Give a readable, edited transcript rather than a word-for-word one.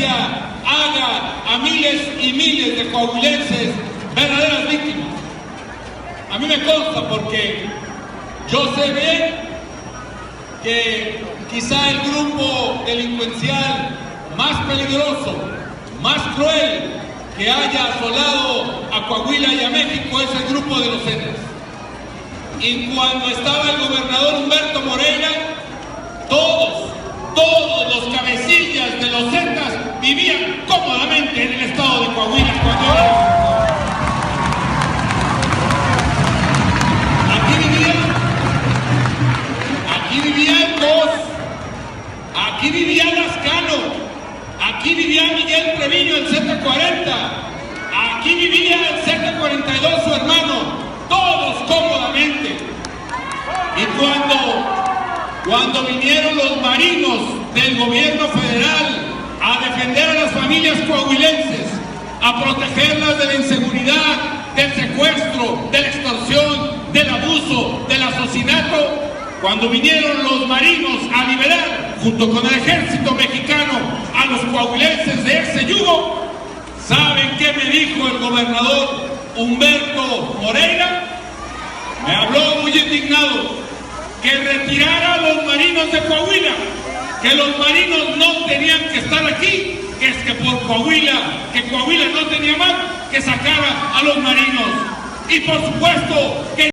violencia haga a miles y miles de coahuilenses verdaderas víctimas. A mí me consta porque yo sé bien que quizá el grupo delincuencial más peligroso, más cruel que haya asolado a Coahuila y a México es el grupo de los Zetas. Y cuando estaba el gobernador Humberto Moreira, todos los cabecillas de los Zetas vivían cómodamente en el estado de Coahuila. Aquí vivía Lascano, aquí vivía Miguel Treviño, el Z40, aquí vivía el Z42, su hermano, todos cómodamente. Y cuando vinieron los marinos del gobierno federal a defender a las familias coahuilenses, a protegerlas de la inseguridad, del secuestro, de la extorsión, del abuso, del asesinato, cuando vinieron los marinos a liberar, junto con el ejército mexicano, a los coahuilenses de ese yugo, ¿saben qué me dijo el gobernador Humberto Moreira? Me habló muy indignado, que retirara a los marinos de Coahuila, que los marinos no tenían que estar aquí, que es que por Coahuila, que Coahuila no tenía más que sacara a los marinos. Y por supuesto que